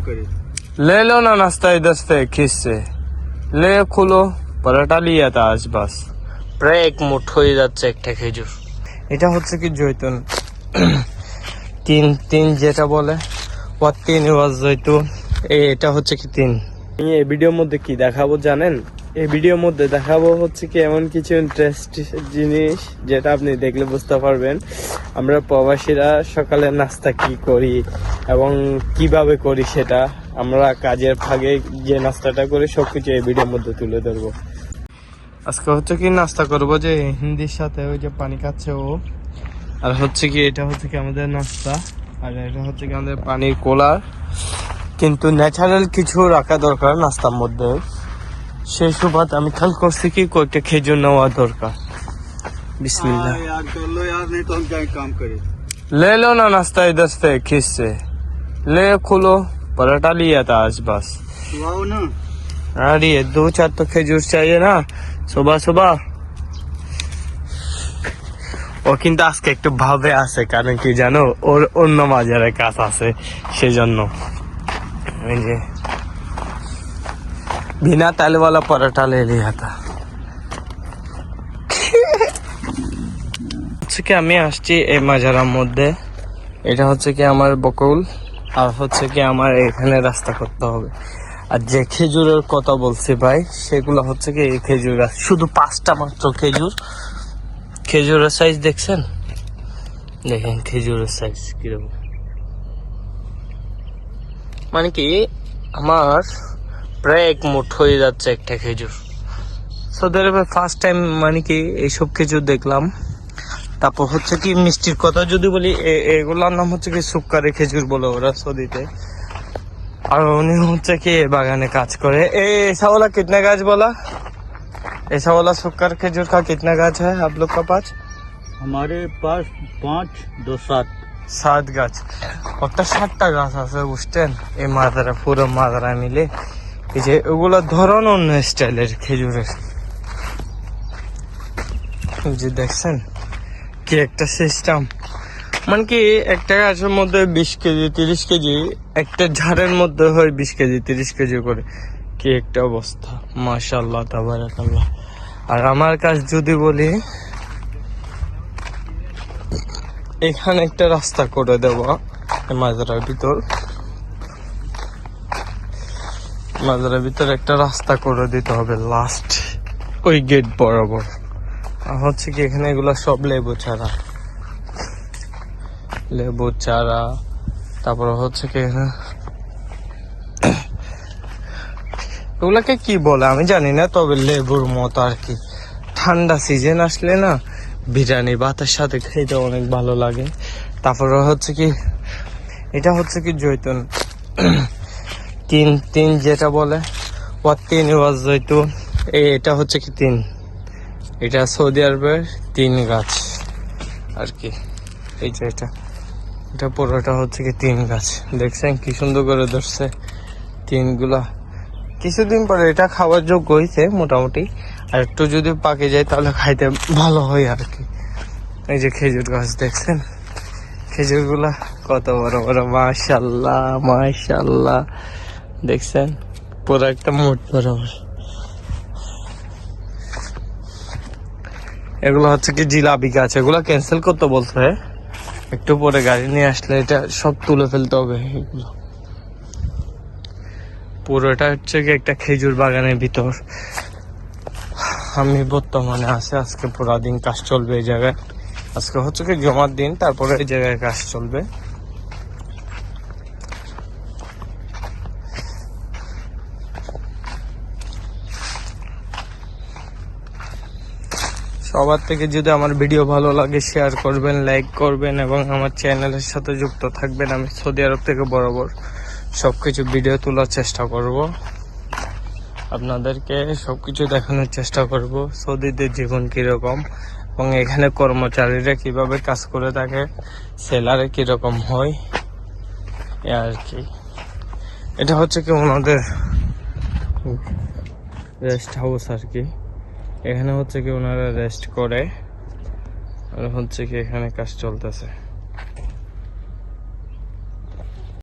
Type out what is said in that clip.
ले लो ना नाश्ता इधर से खींच से ले খুলো পরোটা লিয়া था आज बस প্রায় এক মুঠো হয়ে যাচ্ছে একটা খেজুর। এটা হচ্ছে কি জৈতুন তিন তিন যেটা বলে তিন ওয়াজ জৈতুন এটা হচ্ছে কি তিন। আমি এই ভিডিওর মধ্যে কি দেখাবো জানেন? এই ভিডিওর মধ্যে দেখাবো হচ্ছে কি এমন কিছু ইন্টারেস্টিং জিনিস যেটা আপনি দেখলে বুঝতে পারবেন আমরা প্রবাসীরা সকালে নাস্তা কি করি এবং কিভাবে করি, সেটা আমরা কাজের ফাঁকে যে নাস্তাটা করি সবকিছু এই ভিডিওর মধ্যে তুলে ধরবো। আজকে হচ্ছে কি নাস্তা করবো যে হিন্দির সাথে ওই যে পানি খাচ্ছে ও, আর হচ্ছে কি এটা হচ্ছে কি আমাদের নাস্তা, আর এটা হচ্ছে কি আমাদের পানির কোলার। কিন্তু ন্যাচারাল কিছু রাখা দরকার নাস্তার মধ্যে, সেই সুবাদ আমি খেয়াল করছি কি কয়েকটা খেজুর নেওয়া দরকার। बिस्मिल्लाह यार कर लो यार, नहीं तो हम क्या काम करें। ले लो ना नाश्ता इधर से खींच से ले खुलो पराठा लिया था आज बस ना। अरे 2-4 तो খেজুর चाहिए ना सुबह सुबह। ও কিন্তু আজকে একটু ভাবে আছে, কারণ কি জানো ওর অন্য বাজারে কাজ আছে সেজন্য। এই যে बिना तेल वाला पराठा ले लिया था। হচ্ছে কি আমি আসছি এই মাজারার মধ্যে, এটা হচ্ছে কি আমার বকুল, আর হচ্ছে কি আমার এখানে রাস্তা করতে হবে। আর যে খেজুরের কথা বলছি ভাই সেগুলো হচ্ছে কি এই খেজুর গাছ, শুধু 5টা মাত্র খেজুর। খেজুরের সাইজ দেখছেন? দেখেন খেজুরের সাইজ কিরকম, মানে কি আমার প্রায় এক মুঠ হয়ে যাচ্ছে একটা খেজুর। সৌদি আরবে ফার্স্ট টাইম মানে কি এইসব খেজুর দেখলাম। তারপর হচ্ছে কি মিষ্টির কথা যদি বলি, এগুলোর নাম হচ্ছে কি সুক্কারি খেজুর বলে ওরা সৌদিতে। আর উনি হচ্ছে কি বাগানে কাজ করে। ऐसा वाला कितने गाछ बोला? ऐसा वाला सुक्कर खजूर का कितना गाछ है आप लोग का पास? हमारे पास 5, 2, 7 গাছ। ওটা 7টা গাছ আছে বুঝছেন এই মাদারা, পুরো মাদারা মিলে। এই যে ওগুলো ধরন অন্য স্টাইলের খেজুরের, যে দেখছেন কি একটা সিস্টেম, মানে কি একটা গাছের মধ্যে 20 কেজি 30 কেজি, একটা ঝাড়ের মধ্যে হয় 20 কেজি 30 কেজি করে। কি একটা অবস্থা, মাশাআল্লাহ তাবারাকাল্লাহ। আর আমার কাজ যদি বলি, এখানে একটা রাস্তা করে দেওয়া মাজারের ভিতর, মাজারের ভিতর একটা রাস্তা করে দিতে হবে লাস্ট ওই গেট বরাবর। আর হচ্ছে কি এখানে এগুলো সব লেবু চারা, লেবু চারা। তারপরে হচ্ছে কি এগুলাকে কি বলে আমি জানি না, তবে লেবুর মতো আর কি। ঠান্ডা সিজন আসলে না বিরিয়ানি ভাতের সাথে খেতে অনেক ভালো লাগে। তারপরে হচ্ছে কি এটা হচ্ছে কি জৈতুন তিন তিন যেটা বলে তিন ওয়াজ জৈতুন, এটা হচ্ছে কি তিন। এটা সৌদি আরবের 3 গাছ আর কি। এই যে এটা পুরোটা হচ্ছে কি 3 গাছ, দেখছেন কি সুন্দর করে ধরছে 3গুলা। কিছুদিন পরে এটা খাওয়ার যোগ্য হয়েছে মোটামুটি, আর একটু যদি পাকে যায় তাহলে খাইতে ভালো হয় আর কি। এই যে খেজুর গাছ দেখছেন, খেজুরগুলা কত বড় বড়, মাশাআল্লাহ মাশাআল্লাহ। দেখছেন পুরো একটা মোট বরাবর। এগুলো হচ্ছে কি জিলাপি গাছ, এগুলো ক্যান্সেল করতে বলছে, একটু পরে গাড়ি নিয়ে আসলে এটা সব তুলে ফেলতে হবে। এগুলো পুরোটা হচ্ছে কি একটা খেজুর বাগানের ভিতর। আমি বর্তমানে আছি, আজকে পুরা দিন কাজ চলবে এই জায়গায়। আজকে হচ্ছে কি জমার দিন, তারপরে এই জায়গায় কাজ চলবে। সবার থেকে যদি আমার ভিডিও ভালো লাগে শেয়ার করবেন, লাইক করবেন এবং আমার চ্যানেলের সাথে যুক্ত থাকবেন। আমি সৌদি আরব থেকে বরাবর সবকিছু ভিডিও তোলার চেষ্টা করব, আপনাদেরকে সবকিছু দেখানোর চেষ্টা করব সৌদিদের জীবন কিরকম এবং এখানে কর্মচারীরা কিভাবে কাজ করে থাকে, সেলারে কিরকম হয় আর কি। এটা হচ্ছে কি ওনাদের রেস্ট হাউস আর কি। এখানে হচ্ছে কি ওনারা রেস্ট করে, আর হচ্ছে কি এখানে কাজ চলতেছে।